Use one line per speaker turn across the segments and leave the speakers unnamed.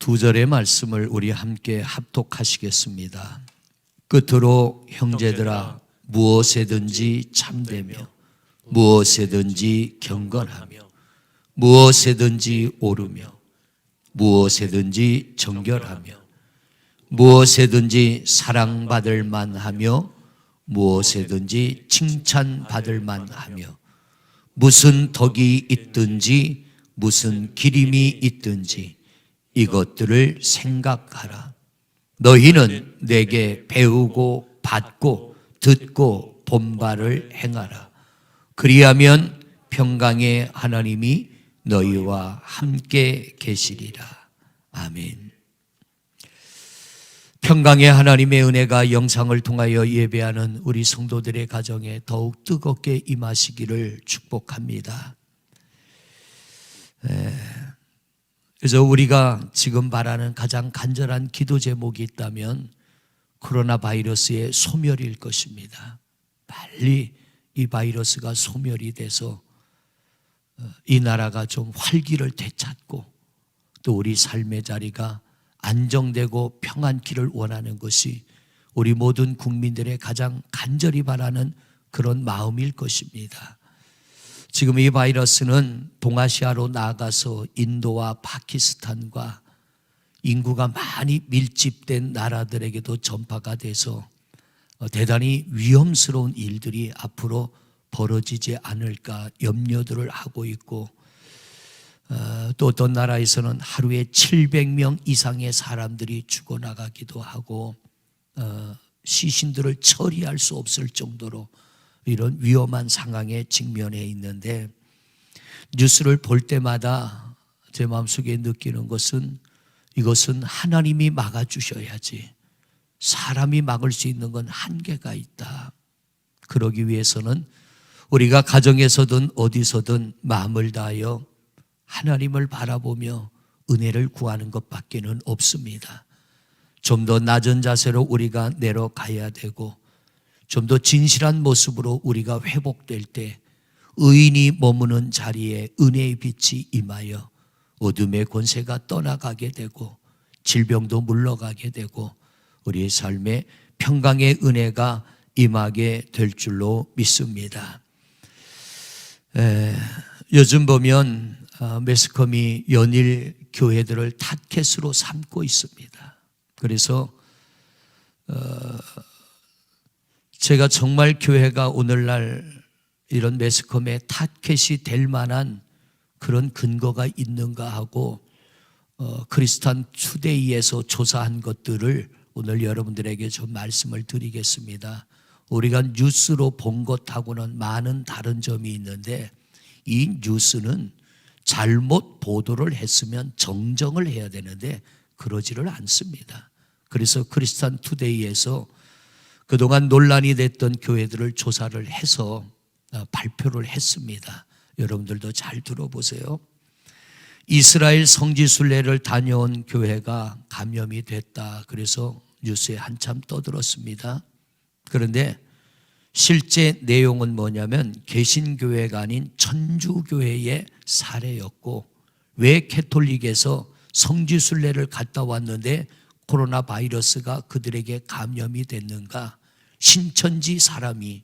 두 절의 말씀을 우리 함께 합독하시겠습니다. 끝으로 형제들아 무엇에든지 참되며 무엇에든지 경건하며 무엇에든지 오르며 무엇에든지 정결하며 무엇에든지 사랑받을 만하며 무엇에든지 칭찬받을 만하며 무슨 덕이 있든지 무슨 기림이 있든지 이것들을 생각하라. 너희는 내게 배우고 받고 듣고 본 바를 행하라. 그리하면 평강의 하나님이 너희와 함께 계시리라. 아멘. 평강의 하나님의 은혜가 영상을 통하여 예배하는 우리 성도들의 가정에 더욱 뜨겁게 임하시기를 축복합니다. 그래서 우리가 지금 바라는 가장 간절한 기도 제목이 있다면 코로나 바이러스의 소멸일 것입니다. 빨리 이 바이러스가 소멸이 돼서 이 나라가 좀 활기를 되찾고 또 우리 삶의 자리가 안정되고 평안기를 원하는 것이 우리 모든 국민들의 가장 간절히 바라는 그런 마음일 것입니다. 지금 이 바이러스는 동아시아로 나아가서 인도와 파키스탄과 인구가 많이 밀집된 나라들에게도 전파가 돼서 대단히 위험스러운 일들이 앞으로 벌어지지 않을까 염려들을 하고 있고, 또 어떤 나라에서는 하루에 700명 이상의 사람들이 죽어나가기도 하고 시신들을 처리할 수 없을 정도로 이런 위험한 상황에 직면해 있는데, 뉴스를 볼 때마다 제 마음속에 느끼는 것은 이것은 하나님이 막아주셔야지 사람이 막을 수 있는 건 한계가 있다. 그러기 위해서는 우리가 가정에서든 어디서든 마음을 다하여 하나님을 바라보며 은혜를 구하는 것밖에는 없습니다. 좀 더 낮은 자세로 우리가 내려가야 되고 좀 더 진실한 모습으로 우리가 회복될 때 의인이 머무는 자리에 은혜의 빛이 임하여 어둠의 권세가 떠나가게 되고 질병도 물러가게 되고 우리의 삶에 평강의 은혜가 임하게 될 줄로 믿습니다. 요즘 보면 매스컴이 연일 교회들을 타켓으로 삼고 있습니다. 그래서 제가 정말 교회가 오늘날 이런 매스컴의 타켓이 될 만한 그런 근거가 있는가 하고 크리스찬 투데이에서 조사한 것들을 오늘 여러분들에게 좀 말씀을 드리겠습니다. 우리가 뉴스로 본 것하고는 많은 다른 점이 있는데 이 뉴스는 잘못 보도를 했으면 정정을 해야 되는데 그러지를 않습니다. 그래서 크리스찬 투데이에서 그동안 논란이 됐던 교회들을 조사를 해서 발표를 했습니다. 여러분들도 잘 들어보세요. 이스라엘 성지순례를 다녀온 교회가 감염이 됐다. 그래서 뉴스에 한참 떠들었습니다. 그런데 실제 내용은 뭐냐면 개신교회가 아닌 천주교회의 사례였고, 왜 캐톨릭에서 성지순례를 갔다 왔는데 코로나 바이러스가 그들에게 감염이 됐는가? 신천지 사람이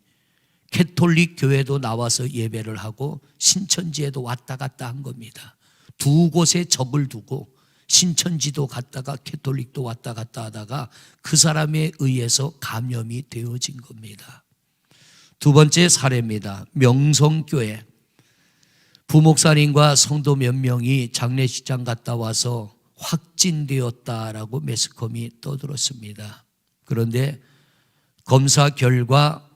캐톨릭 교회도 나와서 예배를 하고 신천지에도 왔다 갔다 한 겁니다. 두 곳에 적을 두고 신천지도 갔다가 캐톨릭도 왔다 갔다 하다가 그 사람에 의해서 감염이 되어진 겁니다. 두 번째 사례입니다. 명성교회 부목사님과 성도 몇 명이 장례식장 갔다 와서 확진되었다라고 매스컴이 떠들었습니다. 그런데 검사 결과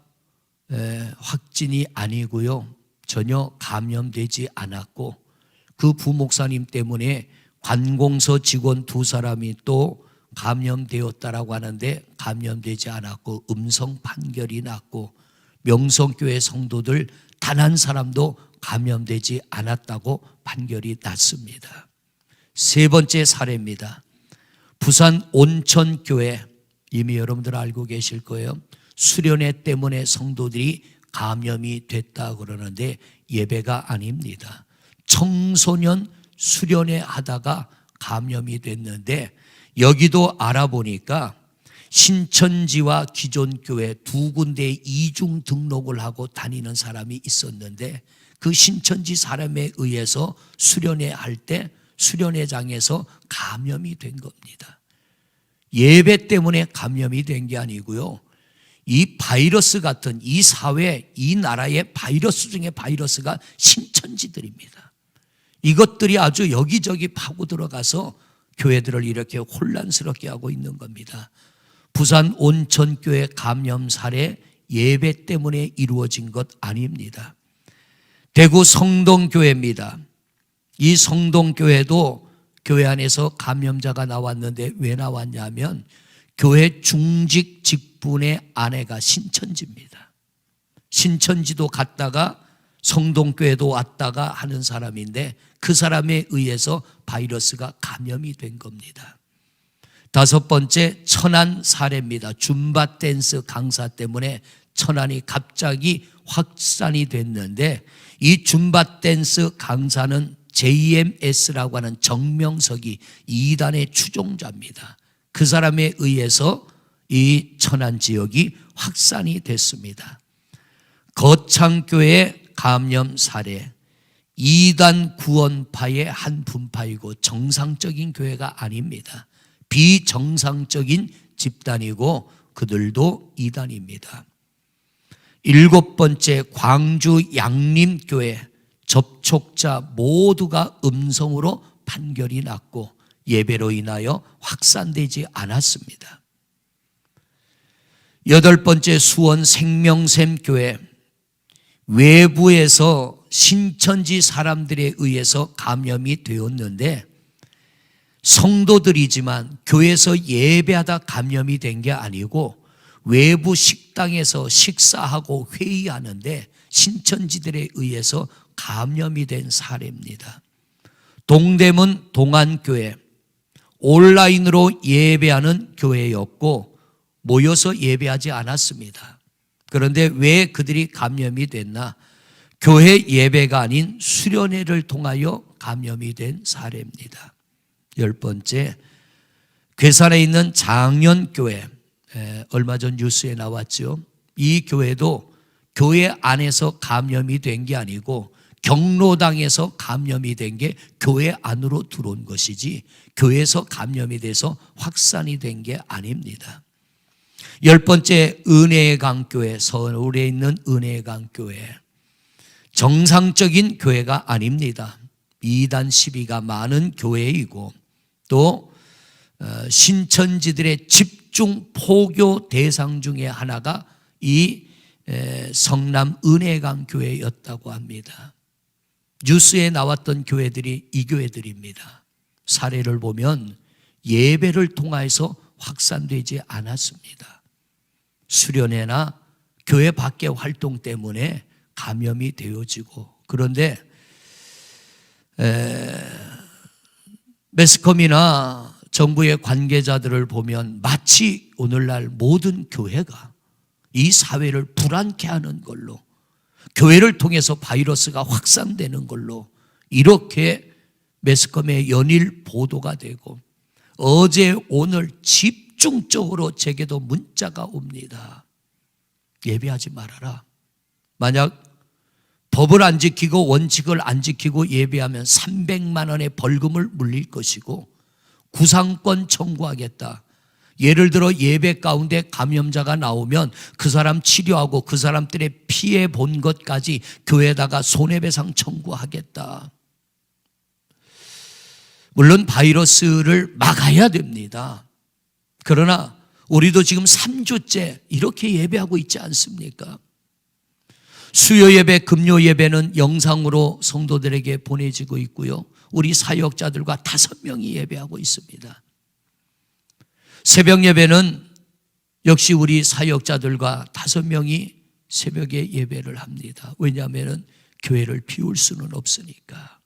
확진이 아니고요, 전혀 감염되지 않았고 그 부목사님 때문에 관공서 직원 두 사람이 또 감염되었다라고 하는데 감염되지 않았고 음성 판결이 났고 명성교회 성도들 단 한 사람도 감염되지 않았다고 판결이 났습니다. 세 번째 사례입니다. 부산 온천교회, 이미 여러분들 알고 계실 거예요. 수련회 때문에 성도들이 감염이 됐다 그러는데 예배가 아닙니다. 청소년 수련회 하다가 감염이 됐는데, 여기도 알아보니까 신천지와 기존 교회 두 군데에 이중 등록을 하고 다니는 사람이 있었는데, 그 신천지 사람에 의해서 수련회 할 때 수련회장에서 감염이 된 겁니다. 예배 때문에 감염이 된 게 아니고요, 이 바이러스 같은 이 사회, 이 나라의 바이러스 중에 바이러스가 신천지들입니다. 이것들이 아주 여기저기 파고 들어가서 교회들을 이렇게 혼란스럽게 하고 있는 겁니다. 부산 온천교회 감염 사례 예배 때문에 이루어진 것 아닙니다. 대구 성동교회입니다. 이 성동교회도 교회 안에서 감염자가 나왔는데 왜 나왔냐면, 교회 중직 직분의 아내가 신천지입니다. 신천지도 갔다가 성동교회도 왔다가 하는 사람인데, 그 사람에 의해서 바이러스가 감염이 된 겁니다. 다섯 번째, 천안 사례입니다. 줌바 댄스 강사 때문에 천안이 갑자기 확산이 됐는데, 이 줌바 댄스 강사는 JMS라고 하는 정명석이 이단의 추종자입니다. 그 사람에 의해서 이 천안 지역이 확산이 됐습니다. 거창교회 감염 사례, 이단 구원파의 한 분파이고 정상적인 교회가 아닙니다. 비정상적인 집단이고 그들도 이단입니다. 일곱 번째, 광주 양림교회 접촉자 모두가 음성으로 판결이 났고 예배로 인하여 확산되지 않았습니다. 여덟 번째, 수원 생명샘 교회 외부에서 신천지 사람들에 의해서 감염이 되었는데, 성도들이지만 교회에서 예배하다 감염이 된 게 아니고 외부 식당에서 식사하고 회의하는데 신천지들에 의해서 감염이 된 사례입니다. 동대문 동안교회 온라인으로 예배하는 교회였고 모여서 예배하지 않았습니다. 그런데 왜 그들이 감염이 됐나? 교회 예배가 아닌 수련회를 통하여 감염이 된 사례입니다. 열 번째, 괴산에 있는 장년교회, 얼마 전 뉴스에 나왔죠. 이 교회도 교회 안에서 감염이 된 게 아니고 경로당에서 감염이 된 게 교회 안으로 들어온 것이지 교회에서 감염이 돼서 확산이 된 게 아닙니다. 열 번째, 은혜의 강교회, 서울에 있는 은혜의 강교회 정상적인 교회가 아닙니다. 이단 시비가 많은 교회이고 또 신천지들의 집중 포교 대상 중에 하나가 이 성남 은혜강 교회였다고 합니다. 뉴스에 나왔던 교회들이 이 교회들입니다. 사례를 보면 예배를 통해서 확산되지 않았습니다. 수련회나 교회 밖의 활동 때문에 감염이 되어지고, 그런데 매스컴이나 정부의 관계자들을 보면 마치 오늘날 모든 교회가 이 사회를 불안케 하는 걸로, 교회를 통해서 바이러스가 확산되는 걸로 이렇게 매스컴에 연일 보도가 되고, 어제 오늘 집중적으로 제게도 문자가 옵니다. 예배하지 말아라. 만약 법을 안 지키고 원칙을 안 지키고 예배하면 300만 원의 벌금을 물릴 것이고 구상권 청구하겠다. 예를 들어 예배 가운데 감염자가 나오면 그 사람 치료하고 그 사람들의 피해 본 것까지 교회에다가 손해배상 청구하겠다. 물론 바이러스를 막아야 됩니다. 그러나 우리도 지금 3주째 이렇게 예배하고 있지 않습니까? 수요 예배, 금요 예배는 영상으로 성도들에게 보내지고 있고요. 우리 사역자들과 5명이 예배하고 있습니다. 새벽 예배는 역시 우리 사역자들과 5명이 새벽에 예배를 합니다. 왜냐하면 교회를 비울 수는 없으니까.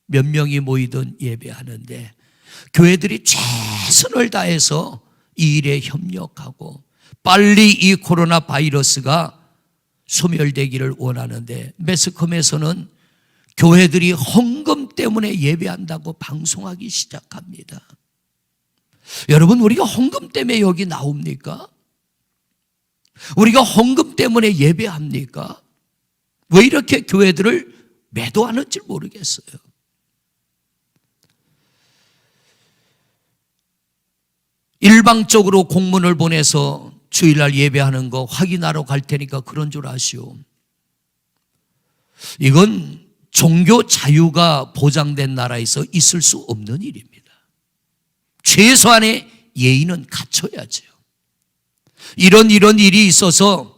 몇 명이 모이든 예배하는데 교회들이 최선을 다해서 이 일에 협력하고 빨리 이 코로나 바이러스가 소멸되기를 원하는데 매스컴에서는 교회들이 헌금 때문에 예배한다고 방송하기 시작합니다. 여러분, 우리가 헌금 때문에 여기 나옵니까? 우리가 헌금 때문에 예배합니까? 왜 이렇게 교회들을 매도하는지 모르겠어요. 일방적으로 공문을 보내서 주일날 예배하는 거 확인하러 갈 테니까 그런 줄 아시오. 이건 종교 자유가 보장된 나라에서 있을 수 없는 일입니다. 최소한의 예의는 갖춰야죠. 이런 일이 있어서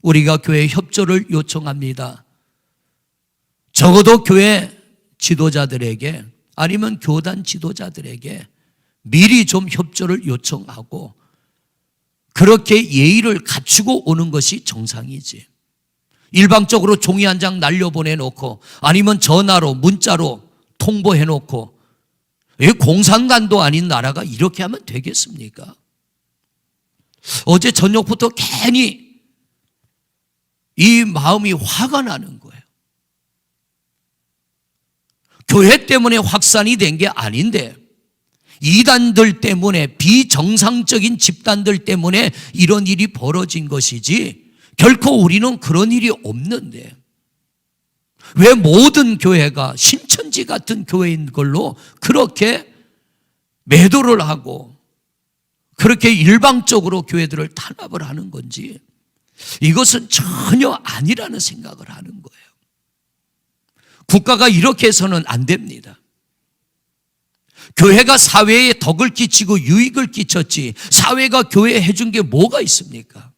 우리가 교회 협조를 요청합니다. 적어도 교회 지도자들에게 아니면 교단 지도자들에게 미리 좀 협조를 요청하고 그렇게 예의를 갖추고 오는 것이 정상이지. 일방적으로 종이 한 장 날려보내놓고 아니면 전화로 문자로 통보해놓고, 공산당도 아닌 나라가 이렇게 하면 되겠습니까? 어제 저녁부터 괜히 이 마음이 화가 나는 거예요. 교회 때문에 확산이 된 게 아닌데 이단들 때문에, 비정상적인 집단들 때문에 이런 일이 벌어진 것이지 결코 우리는 그런 일이 없는데 왜 모든 교회가 신천지 같은 교회인 걸로 그렇게 매도를 하고 그렇게 일방적으로 교회들을 탄압을 하는 건지, 이것은 전혀 아니라는 생각을 하는 거예요. 국가가 이렇게 해서는 안 됩니다. 교회가 사회에 덕을 끼치고 유익을 끼쳤지 사회가 교회에 해준 게 뭐가 있습니까?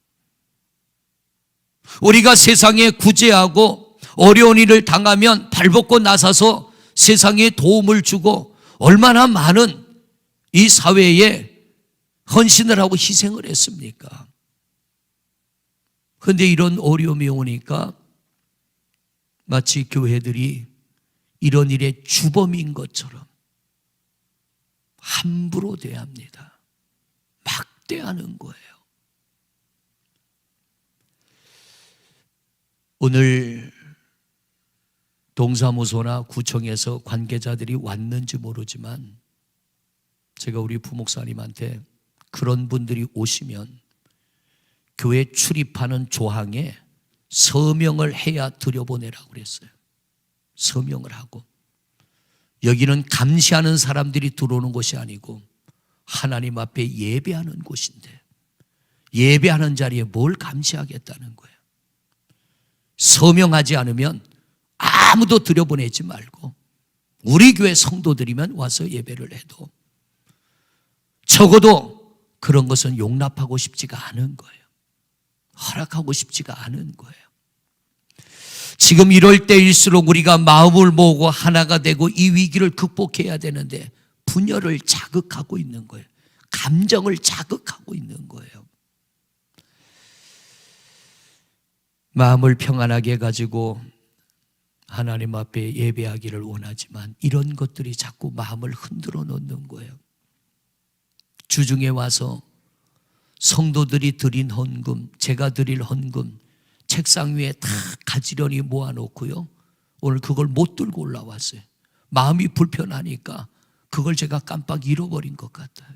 우리가 세상에 구제하고 어려운 일을 당하면 발벗고 나서서 세상에 도움을 주고 얼마나 많은 이 사회에 헌신을 하고 희생을 했습니까? 그런데 이런 어려움이 오니까 마치 교회들이 이런 일의 주범인 것처럼 함부로 대합니다. 막대하는 거예요. 오늘 동사무소나 구청에서 관계자들이 왔는지 모르지만 제가 우리 부목사님한테 그런 분들이 오시면 교회 출입하는 조항에 서명을 해야 들여보내라고 그랬어요. 서명을 하고. 여기는 감시하는 사람들이 들어오는 곳이 아니고 하나님 앞에 예배하는 곳인데 예배하는 자리에 뭘 감시하겠다는 거예요. 서명하지 않으면 아무도 들여보내지 말고 우리 교회 성도들이면 와서 예배를 해도 적어도 그런 것은 용납하고 싶지가 않은 거예요. 허락하고 싶지가 않은 거예요. 지금 이럴 때일수록 우리가 마음을 모으고 하나가 되고 이 위기를 극복해야 되는데 분열을 자극하고 있는 거예요. 감정을 자극하고 있는 거예요. 마음을 평안하게 가지고 하나님 앞에 예배하기를 원하지만 이런 것들이 자꾸 마음을 흔들어 놓는 거예요. 주중에 와서 성도들이 드린 헌금, 제가 드릴 헌금 책상 위에 다 가지런히 모아놓고요. 오늘 그걸 못 들고 올라왔어요. 마음이 불편하니까 그걸 제가 깜빡 잃어버린 것 같아요.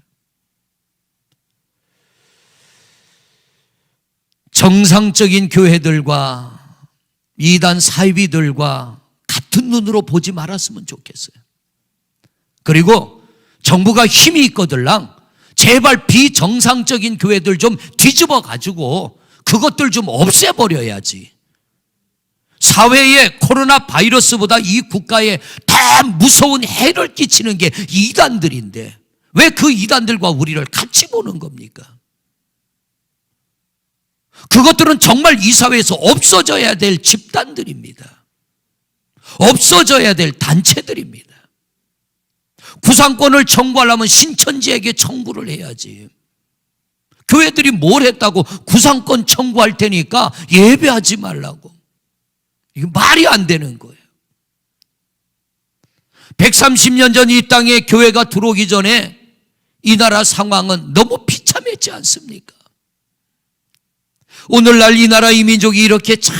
정상적인 교회들과 이단 사이비들과 같은 눈으로 보지 말았으면 좋겠어요. 그리고 정부가 힘이 있거들랑 제발 비정상적인 교회들 좀 뒤집어 가지고 그것들 좀 없애버려야지. 사회에 코로나 바이러스보다 이 국가에 더 무서운 해를 끼치는 게 이단들인데 왜 그 이단들과 우리를 같이 보는 겁니까? 그것들은 정말 이 사회에서 없어져야 될 집단들입니다. 없어져야 될 단체들입니다. 구상권을 청구하려면 신천지에게 청구를 해야지. 교회들이 뭘 했다고 구상권 청구할 테니까 예배하지 말라고. 이게 말이 안 되는 거예요. 130년 전 이 땅에 교회가 들어오기 전에 이 나라 상황은 너무 비참했지 않습니까? 오늘날 이 나라 이 민족이 이렇게 잘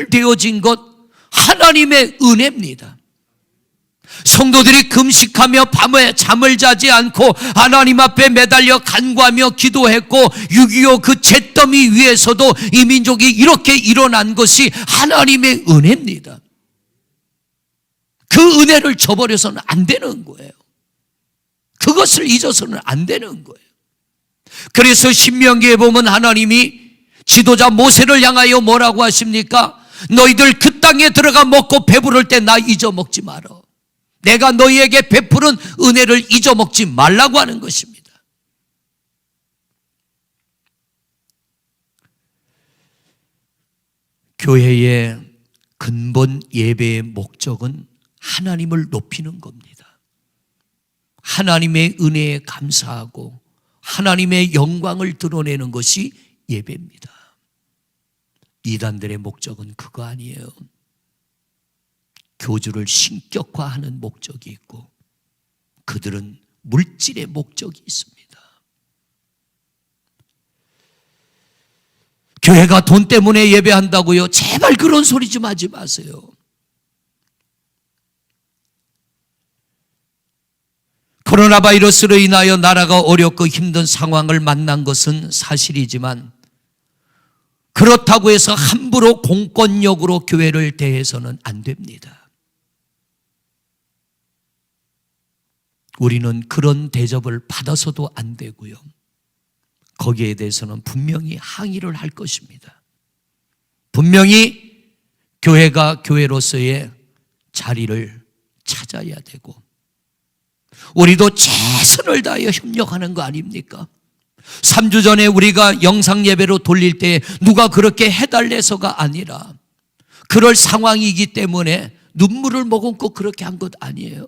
되어진 것 하나님의 은혜입니다. 성도들이 금식하며 밤에 잠을 자지 않고 하나님 앞에 매달려 간구하며 기도했고 6.25 그 잿더미 위에서도 이 민족이 이렇게 일어난 것이 하나님의 은혜입니다. 그 은혜를 저버려서는 안 되는 거예요. 그것을 잊어서는 안 되는 거예요. 그래서 신명기에 보면 하나님이 지도자 모세를 향하여 뭐라고 하십니까? 너희들 그 땅에 들어가 먹고 배부를 때 나 잊어먹지 마라. 내가 너희에게 베푸는 은혜를 잊어먹지 말라고 하는 것입니다. 교회의 근본 예배의 목적은 하나님을 높이는 겁니다. 하나님의 은혜에 감사하고 하나님의 영광을 드러내는 것이 예배입니다. 이단들의 목적은 그거 아니에요. 교주를 신격화하는 목적이 있고 그들은 물질의 목적이 있습니다. 교회가 돈 때문에 예배한다고요? 제발 그런 소리 좀 하지 마세요. 코로나 바이러스로 인하여 나라가 어렵고 힘든 상황을 만난 것은 사실이지만 그렇다고 해서 함부로 공권력으로 교회를 대해서는 안 됩니다. 우리는 그런 대접을 받아서도 안 되고요. 거기에 대해서는 분명히 항의를 할 것입니다. 분명히 교회가 교회로서의 자리를 찾아야 되고 우리도 최선을 다하여 협력하는 거 아닙니까? 3주 전에 우리가 영상 예배로 돌릴 때 누가 그렇게 해달래서가 아니라 그럴 상황이기 때문에 눈물을 머금고 그렇게 한 것 아니에요.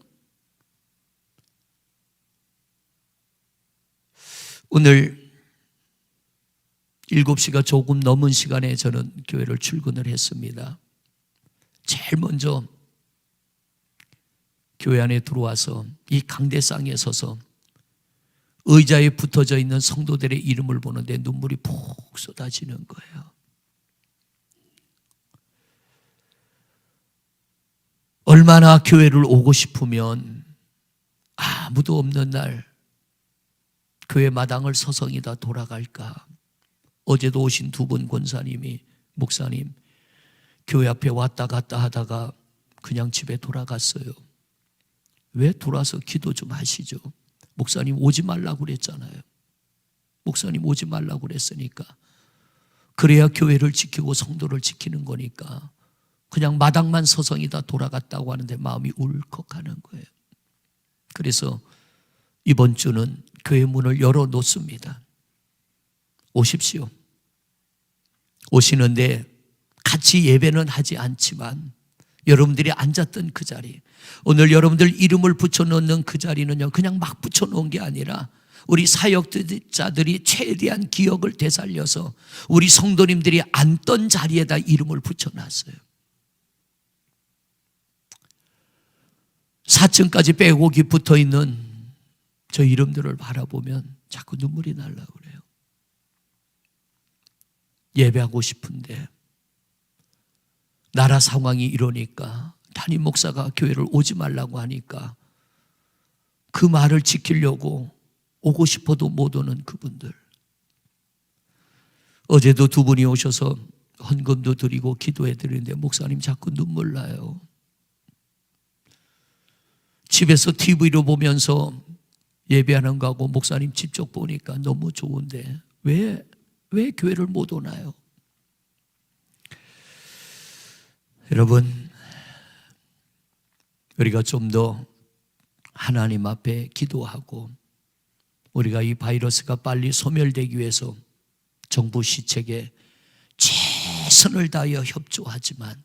오늘 7시가 조금 넘은 시간에 저는 교회를 출근을 했습니다. 제일 먼저 교회 안에 들어와서 이 강대상에 서서 의자에 붙어져 있는 성도들의 이름을 보는데 눈물이 푹 쏟아지는 거예요. 얼마나 교회를 오고 싶으면 아무도 없는 날 교회 마당을 서성이다 돌아갈까. 어제도 오신 두 분 권사님이 목사님 교회 앞에 왔다 갔다 하다가 그냥 집에 돌아갔어요. 왜 돌아서 기도 좀 하시죠. 목사님 오지 말라고 그랬잖아요. 목사님 오지 말라고 그랬으니까 그래야 교회를 지키고 성도를 지키는 거니까 그냥 마당만 서성이다 돌아갔다고 하는데 마음이 울컥하는 거예요. 그래서 이번 주는 교회 문을 열어놓습니다. 오십시오. 오시는데 같이 예배는 하지 않지만 여러분들이 앉았던 그 자리, 오늘 여러분들 이름을 붙여놓는 그 자리는요 그냥 막 붙여놓은 게 아니라 우리 사역자들이 최대한 기억을 되살려서 우리 성도님들이 앉던 자리에다 이름을 붙여놨어요. 4층까지 빼곡히 붙어있는 저 이름들을 바라보면 자꾸 눈물이 나려고 그래요. 예배하고 싶은데 나라 상황이 이러니까 담임 목사가 교회를 오지 말라고 하니까 그 말을 지키려고 오고 싶어도 못 오는 그분들. 어제도 두 분이 오셔서 헌금도 드리고 기도해 드리는데 목사님 자꾸 눈물 나요. 집에서 TV로 보면서 예배하는 거하고 목사님 직접 보니까 너무 좋은데 왜 교회를 못 오나요? 여러분, 우리가 좀 더 하나님 앞에 기도하고 우리가 이 바이러스가 빨리 소멸되기 위해서 정부 시책에 최선을 다하여 협조하지만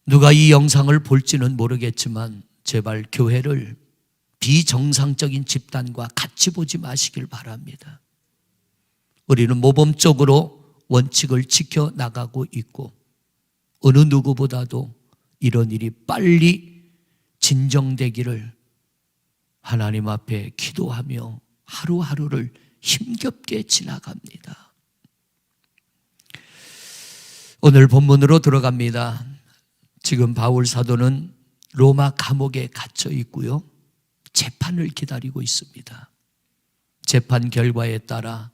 누가 이 영상을 볼지는 모르겠지만 제발 교회를 비정상적인 집단과 같이 보지 마시길 바랍니다. 우리는 모범적으로 원칙을 지켜나가고 있고 어느 누구보다도 이런 일이 빨리 진정되기를 하나님 앞에 기도하며 하루하루를 힘겹게 지나갑니다. 오늘 본문으로 들어갑니다. 지금 바울 사도는 로마 감옥에 갇혀 있고요. 재판을 기다리고 있습니다. 재판 결과에 따라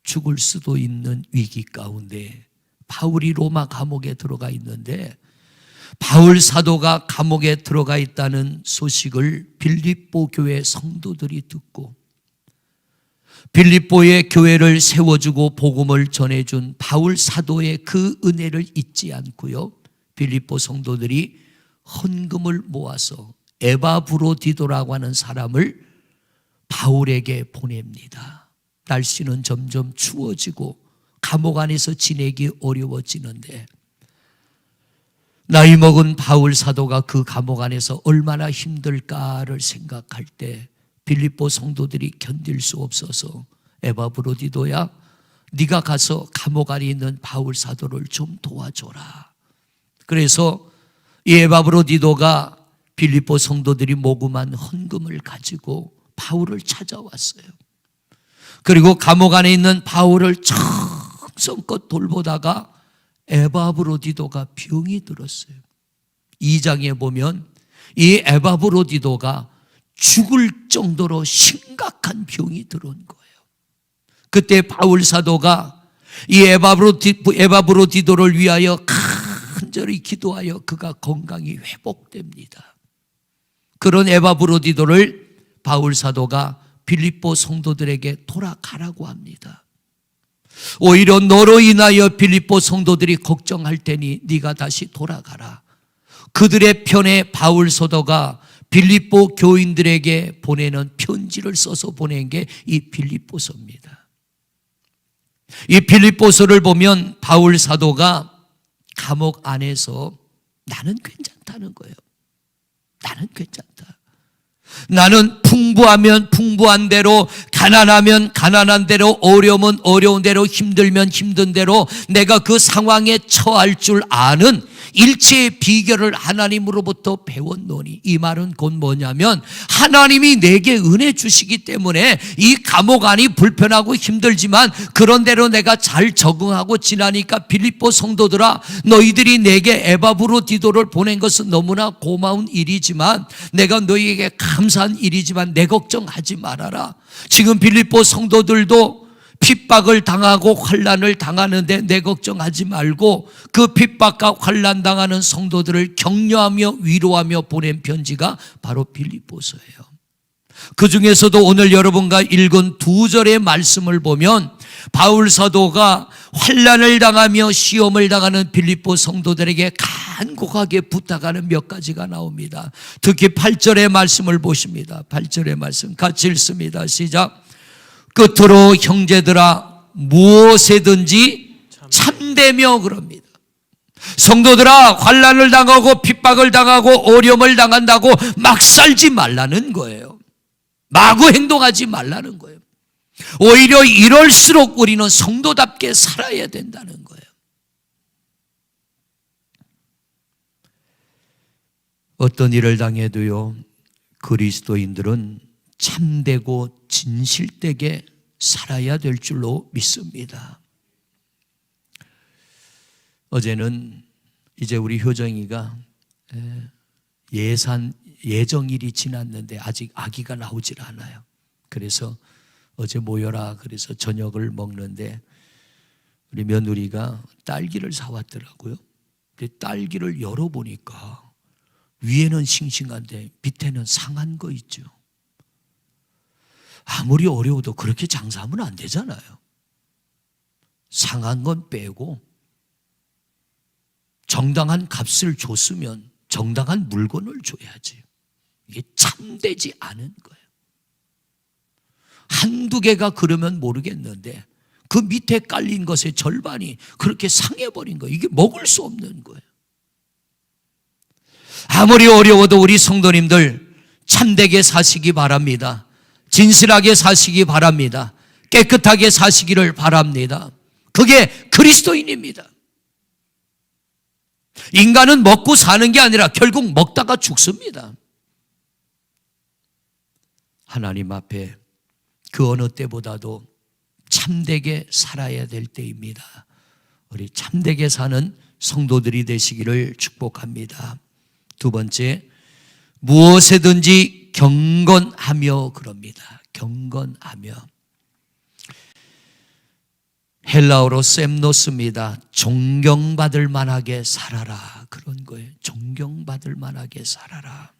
죽을 수도 있는 위기 가운데 바울이 로마 감옥에 들어가 있는데, 바울 사도가 감옥에 들어가 있다는 소식을 빌립보 교회 성도들이 듣고 빌립보의 교회를 세워주고 복음을 전해준 바울 사도의 그 은혜를 잊지 않고요, 빌립보 성도들이 헌금을 모아서 에바브로디도라고 하는 사람을 바울에게 보냅니다. 날씨는 점점 추워지고 감옥 안에서 지내기 어려워지는데, 나이 먹은 바울 사도가 그 감옥 안에서 얼마나 힘들까를 생각할 때 빌립보 성도들이 견딜 수 없어서, 에바브로디도야, 네가 가서 감옥 안에 있는 바울 사도를 좀 도와줘라. 그래서 이 에바브로디도가 빌립보 성도들이 모금한 헌금을 가지고 바울을 찾아왔어요. 그리고 감옥 안에 있는 바울을 정성껏 돌보다가 에바브로디도가 병이 들었어요. 2장에 보면 이 에바브로디도가 죽을 정도로 심각한 병이 들어온 거예요. 그때 바울 사도가 이 에바브로디도를 위하여 간절히 기도하여 그가 건강이 회복됩니다. 그런 에바브로디도를 바울 사도가 빌립보 성도들에게 돌아가라고 합니다. 오히려 너로 인하여 빌립보 성도들이 걱정할 테니 네가 다시 돌아가라. 그들의 편에 바울 사도가 빌립보 교인들에게 보내는 편지를 써서 보낸 게 이 빌립보서입니다. 이 빌립보서를 보면 바울 사도가 감옥 안에서 나는 괜찮다는 거예요. 나는 괜찮다. 나는 풍부하면 풍부한 대로, 가난하면 가난한 대로, 어려우면 어려운 대로, 힘들면 힘든 대로 내가 그 상황에 처할 줄 아는 일체의 비결을 하나님으로부터 배웠노니, 이 말은 곧 뭐냐면 하나님이 내게 은혜 주시기 때문에 이 감옥 안이 불편하고 힘들지만 그런 대로 내가 잘 적응하고 지나니까 빌립보 성도들아, 너희들이 내게 에바브로디도를 보낸 것은 너무나 고마운 일이지만, 내가 너희에게 감사한 일이지만 내 걱정하지 말아라. 지금 빌립보 성도들도 핍박을 당하고 환난을 당하는데 내 걱정하지 말고 그 핍박과 환난 당하는 성도들을 격려하며 위로하며 보낸 편지가 바로 빌립보서예요. 그 중에서도 오늘 여러분과 읽은 2절의 말씀을 보면 바울 사도가 환난을 당하며 시험을 당하는 빌립보 성도들에게 간곡하게 부탁하는 몇 가지가 나옵니다. 특히 8절의 말씀을 보십니다. 8절의 말씀 같이 읽습니다. 시작. 끝으로 형제들아 무엇에든지 참되며, 그럽니다. 성도들아, 환난을 당하고 핍박을 당하고 어려움을 당한다고 막 살지 말라는 거예요. 마구 행동하지 말라는 거예요. 오히려 이럴수록 우리는 성도답게 살아야 된다는 거예요. 어떤 일을 당해도요, 그리스도인들은 참되고 진실되게 살아야 될 줄로 믿습니다. 어제는 이제 우리 효정이가 예정일이 지났는데 아직 아기가 나오질 않아요. 그래서 어제 모여라 그래서 저녁을 먹는데 우리 며느리가 딸기를 사왔더라고요. 근데 딸기를 열어보니까 위에는 싱싱한데 밑에는 상한 거 있죠. 아무리 어려워도 그렇게 장사하면 안 되잖아요. 상한 건 빼고 정당한 값을 줬으면 정당한 물건을 줘야지. 이게 참되지 않은 거예요. 한두 개가 그러면 모르겠는데 그 밑에 깔린 것의 절반이 그렇게 상해버린 거예요. 이게 먹을 수 없는 거예요. 아무리 어려워도 우리 성도님들 참되게 사시기 바랍니다. 진실하게 사시기 바랍니다. 깨끗하게 사시기를 바랍니다. 그게 그리스도인입니다. 인간은 먹고 사는 게 아니라 결국 먹다가 죽습니다. 하나님 앞에 그 어느 때보다도 참되게 살아야 될 때입니다. 우리 참되게 사는 성도들이 되시기를 축복합니다. 두 번째, 무엇에든지 경건하며 그럽니다. 경건하며. 헬라어로 셈노스입니다. 존경받을 만하게 살아라. 그런 거예요. 존경받을 만하게 살아라.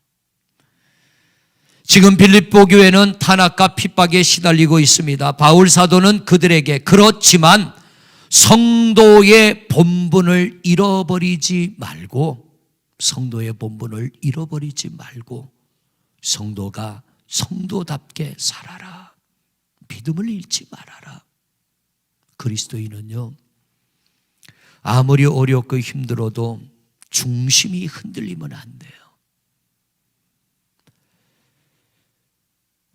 지금 빌립보 교회는 탄압과 핍박에 시달리고 있습니다. 바울 사도는 그들에게 그렇지만 성도의 본분을 잃어버리지 말고, 성도의 본분을 잃어버리지 말고 성도가 성도답게 살아라. 믿음을 잃지 말아라. 그리스도인은요, 아무리 어렵고 힘들어도 중심이 흔들리면 안 돼요.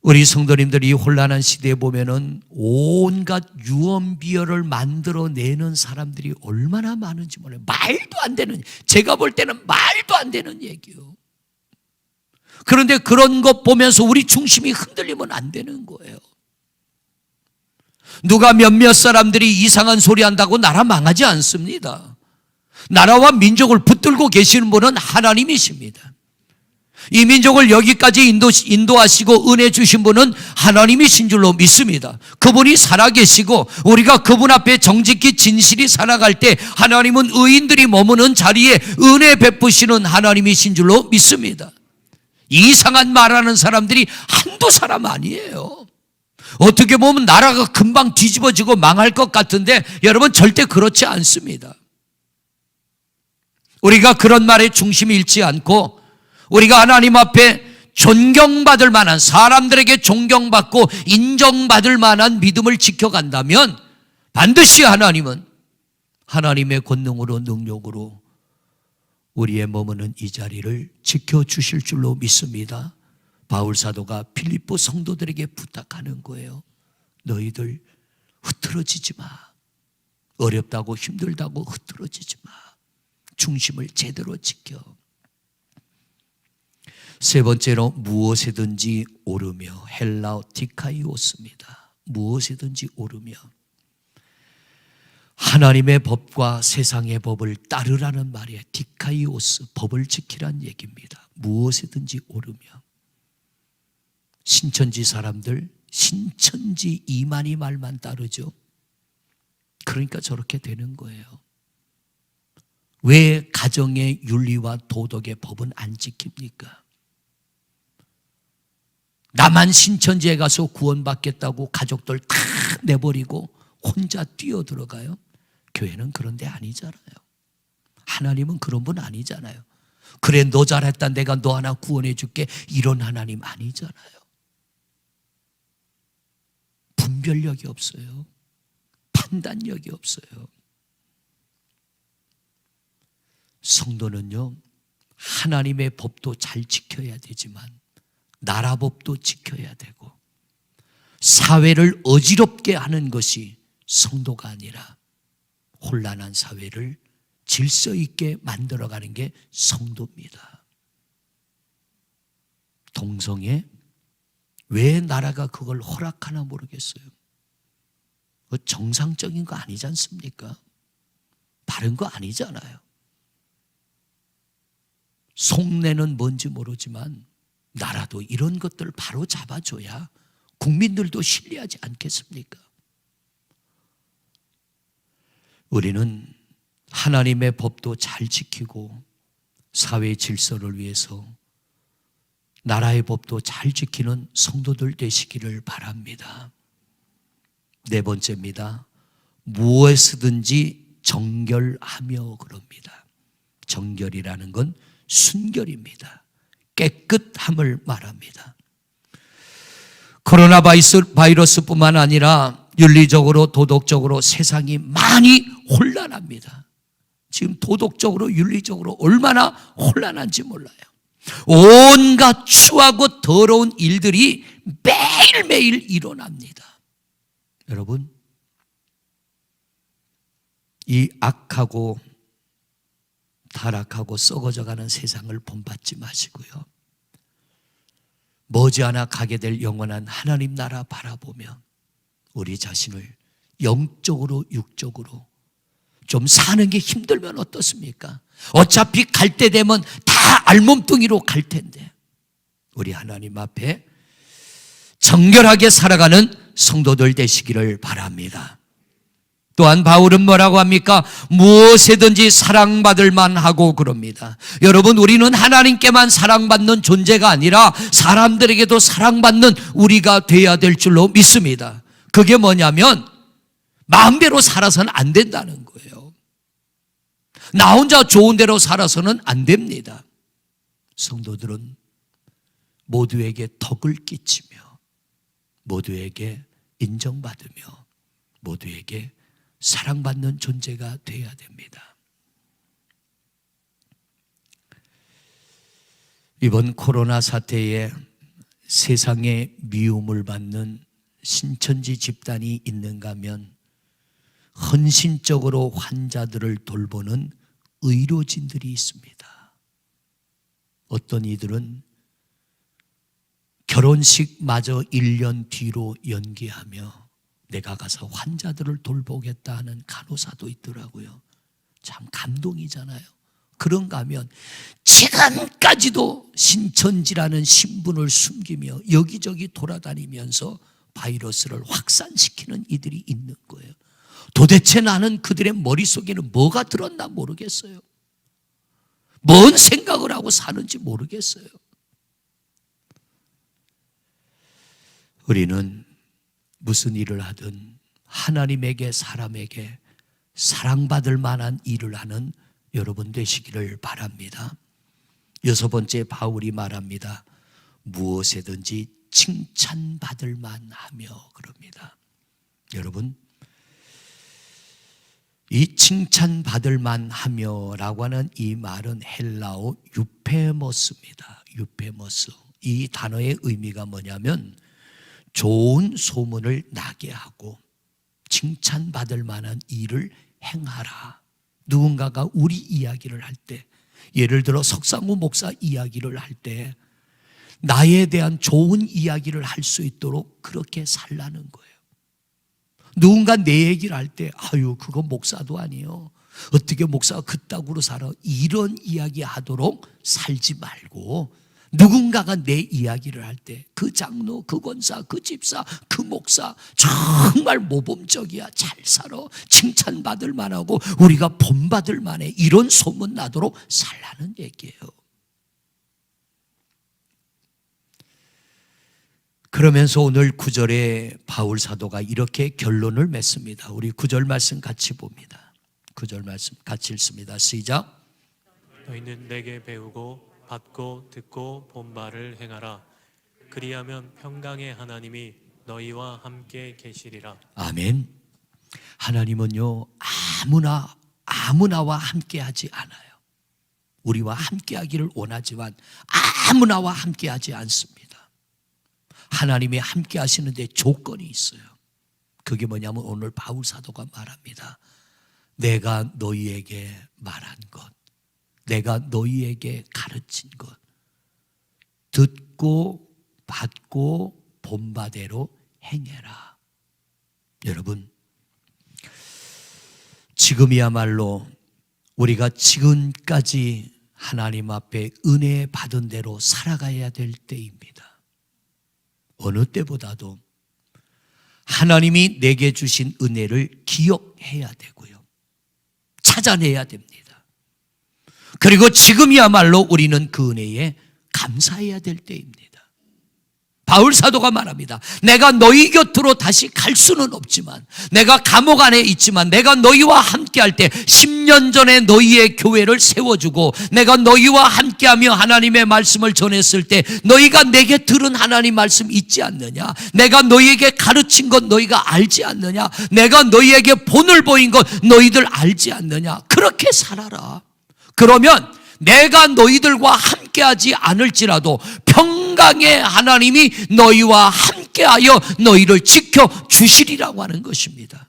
우리 성도님들이 이 혼란한 시대에 보면은 온갖 유언비어를 만들어내는 사람들이 얼마나 많은지 몰라요. 말도 안 되는, 제가 볼 때는 말도 안 되는 얘기요. 그런데 그런 것 보면서 우리 중심이 흔들리면 안 되는 거예요. 누가 몇몇 사람들이 이상한 소리 한다고 나라 망하지 않습니다. 나라와 민족을 붙들고 계시는 분은 하나님이십니다. 이 민족을 여기까지 인도하시고 은혜 주신 분은 하나님이신 줄로 믿습니다. 그분이 살아계시고 우리가 그분 앞에 정직히 진실이 살아갈 때 하나님은 의인들이 머무는 자리에 은혜 베푸시는 하나님이신 줄로 믿습니다. 이상한 말하는 사람들이 한두 사람 아니에요. 어떻게 보면 나라가 금방 뒤집어지고 망할 것 같은데 여러분, 절대 그렇지 않습니다. 우리가 그런 말에 중심이 잃지 않고 우리가 하나님 앞에 존경받을 만한, 사람들에게 존경받고 인정받을 만한 믿음을 지켜간다면 반드시 하나님은 하나님의 권능으로, 능력으로 우리의 머무는 이 자리를 지켜주실 줄로 믿습니다. 바울 사도가 빌립보 성도들에게 부탁하는 거예요. 너희들 흐트러지지 마. 어렵다고 힘들다고 흐트러지지 마. 중심을 제대로 지켜. 세 번째로 무엇에든지 오르며, 헬라어 디카이오스입니다. 무엇에든지 오르며. 하나님의 법과 세상의 법을 따르라는 말이에요. 디카이오스, 법을 지키란 얘기입니다. 무엇에든지 오르며. 신천지 사람들 신천지 이만희 말만 따르죠. 그러니까 저렇게 되는 거예요. 왜 가정의 윤리와 도덕의 법은 안 지킵니까? 나만 신천지에 가서 구원받겠다고 가족들 다 내버리고 혼자 뛰어들어가요? 교회는 그런 데 아니잖아요. 하나님은 그런 분 아니잖아요. 그래, 너 잘했다, 내가 너 하나 구원해 줄게, 이런 하나님 아니잖아요. 분별력이 없어요. 판단력이 없어요. 성도는요, 하나님의 법도 잘 지켜야 되지만 나라 법도 지켜야 되고 사회를 어지럽게 하는 것이 성도가 아니라 혼란한 사회를 질서 있게 만들어가는 게 성도입니다. 동성애, 왜 나라가 그걸 허락하나 모르겠어요. 정상적인 거 아니지 않습니까? 바른 거 아니잖아요. 속내는 뭔지 모르지만 나라도 이런 것들을 바로 잡아줘야 국민들도 신뢰하지 않겠습니까? 우리는 하나님의 법도 잘 지키고 사회 질서를 위해서 나라의 법도 잘 지키는 성도들 되시기를 바랍니다. 네 번째입니다. 무엇이든지 정결하며 그럽니다. 정결이라는 건 순결입니다. 깨끗함을 말합니다. 코로나 바이러스뿐만 아니라 윤리적으로, 도덕적으로 세상이 많이 혼란합니다. 지금 도덕적으로, 윤리적으로 얼마나 혼란한지 몰라요. 온갖 추하고 더러운 일들이 매일매일 일어납니다. 여러분, 이 악하고 타락하고 썩어져가는 세상을 본받지 마시고요, 머지않아 가게 될 영원한 하나님 나라 바라보며 우리 자신을 영적으로, 육적으로 좀 사는 게 힘들면 어떻습니까? 어차피 갈 때 되면 다 알몸뚱이로 갈 텐데 우리 하나님 앞에 정결하게 살아가는 성도들 되시기를 바랍니다. 또한 바울은 뭐라고 합니까? 무엇에든지 사랑받을 만하고 그럽니다. 여러분, 우리는 하나님께만 사랑받는 존재가 아니라 사람들에게도 사랑받는 우리가 돼야 될 줄로 믿습니다. 그게 뭐냐면 마음대로 살아서는 안 된다는 거예요. 나 혼자 좋은 대로 살아서는 안 됩니다. 성도들은 모두에게 덕을 끼치며 모두에게 인정받으며 모두에게 사랑받는 존재가 되어야 됩니다. 이번 코로나 사태에 세상의 미움을 받는 신천지 집단이 있는가 하면 헌신적으로 환자들을 돌보는 의료진들이 있습니다. 어떤 이들은 결혼식마저 1년 뒤로 연기하며 내가 가서 환자들을 돌보겠다 하는 간호사도 있더라고요. 참 감동이잖아요. 그런가 하면 지금까지도 신천지라는 신분을 숨기며 여기저기 돌아다니면서 바이러스를 확산시키는 이들이 있는 거예요. 도대체 나는 그들의 머릿속에는 뭐가 들었나 모르겠어요. 뭔 생각을 하고 사는지 모르겠어요. 우리는 무슨 일을 하든 하나님에게 사람에게 사랑받을 만한 일을 하는 여러분 되시기를 바랍니다. 6번째 바울이 말합니다. 무엇에든지 칭찬받을 만하며 그럽니다. 여러분, 이 칭찬받을 만하며 라고 하는 이 말은 헬라어 유페머스입니다. 유페머스. 이 단어의 의미가 뭐냐면 좋은 소문을 나게 하고 칭찬받을 만한 일을 행하라. 누군가가 우리 이야기를 할 때, 예를 들어 석상우 목사 이야기를 할 때 나에 대한 좋은 이야기를 할 수 있도록 그렇게 살라는 거예요. 누군가 내 얘기를 할 때 아유 그건 목사도 아니에요. 어떻게 목사가 그따구로 살아. 이런 이야기 하도록 살지 말고 누군가가 내 이야기를 할 때 그 장로, 그 권사, 그 집사, 그 목사 정말 모범적이야. 잘 살아. 칭찬받을 만하고 우리가 본받을 만해. 이런 소문 나도록 살라는 얘기예요. 그러면서 오늘 9절에 바울 사도가 이렇게 결론을 맺습니다. 우리 9절 말씀 같이 봅니다. 9절 말씀 같이 읽습니다. 시작.
너희는 내게 배우고 받고 듣고 본 바를 행하라. 그리하면 평강의 하나님이 너희와 함께 계시리라.
아멘. 하나님은요 아무나와 함께하지 않아요. 우리와 함께하기를 원하지만 아무나와 함께하지 않습니다. 하나님이 함께하시는데 조건이 있어요. 그게 뭐냐면 오늘 바울 사도가 말합니다. 내가 너희에게 말한 것, 내가 너희에게 가르친 것, 듣고 받고 본 바대로 행해라. 여러분, 지금이야말로 우리가 지금까지 하나님 앞에 은혜 받은 대로 살아가야 될 때입니다. 어느 때보다도 하나님이 내게 주신 은혜를 기억해야 되고요. 찾아내야 됩니다. 그리고 지금이야말로 우리는 그 은혜에 감사해야 될 때입니다. 바울 사도가 말합니다. 내가 너희 곁으로 다시 갈 수는 없지만, 내가 감옥 안에 있지만 내가 너희와 함께할 때 10년 전에 너희의 교회를 세워주고 내가 너희와 함께하며 하나님의 말씀을 전했을 때 너희가 내게 들은 하나님 말씀 있지 않느냐? 내가 너희에게 가르친 것 너희가 알지 않느냐? 내가 너희에게 본을 보인 것 너희들 알지 않느냐? 그렇게 살아라. 그러면 내가 너희들과 함께하지 않을지라도 평강의 하나님이 너희와 함께하여 너희를 지켜주시리라고 하는 것입니다.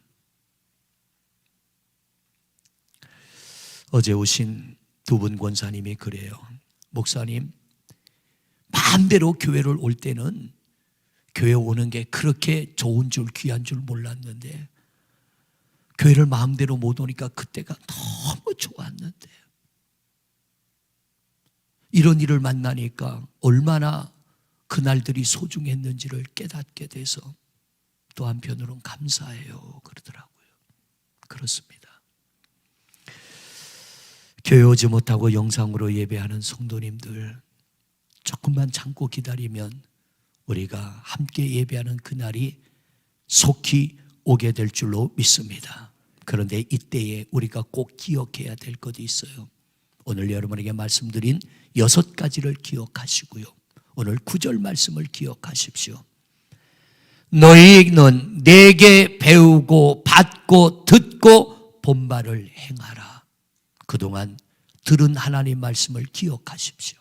어제 오신 두 분 권사님이 그래요. 목사님, 마음대로 교회를 올 때는 교회 오는 게 그렇게 좋은 줄 귀한 줄 몰랐는데 교회를 마음대로 못 오니까 그때가 너무 좋았는데 이런 일을 만나니까 얼마나 그날들이 소중했는지를 깨닫게 돼서 또 한편으로는 감사해요 그러더라고요. 그렇습니다. 교회 오지 못하고 영상으로 예배하는 성도님들, 조금만 참고 기다리면 우리가 함께 예배하는 그날이 속히 오게 될 줄로 믿습니다. 그런데 이때에 우리가 꼭 기억해야 될 것이 있어요. 오늘 여러분에게 말씀드린 6가지를 기억하시고요, 오늘 9절 말씀을 기억하십시오. 너희는 내게 배우고 받고 듣고 본 바를 행하라. 그동안 들은 하나님 말씀을 기억하십시오.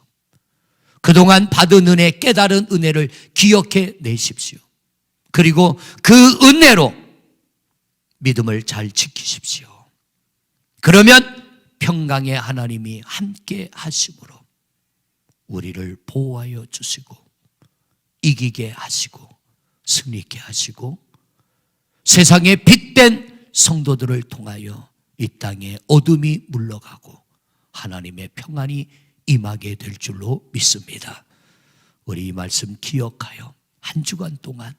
그동안 받은 은혜, 깨달은 은혜를 기억해 내십시오. 그리고 그 은혜로 믿음을 잘 지키십시오. 그러면 평강의 하나님이 함께 하심으로 우리를 보호하여 주시고 이기게 하시고 승리케 하시고 세상에 빛된 성도들을 통하여 이 땅에 어둠이 물러가고 하나님의 평안이 임하게 될 줄로 믿습니다. 우리 이 말씀 기억하여 한 주간 동안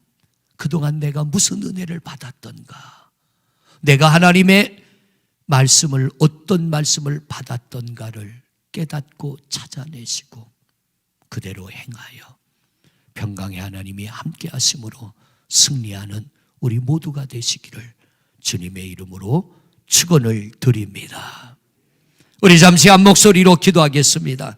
그동안 내가 무슨 은혜를 받았던가, 내가 하나님의 말씀을 어떤 말씀을 받았던가를 깨닫고 찾아내시고 그대로 행하여 평강의 하나님이 함께 하심으로 승리하는 우리 모두가 되시기를 주님의 이름으로 축원을 드립니다. 우리 잠시 한 목소리로 기도하겠습니다.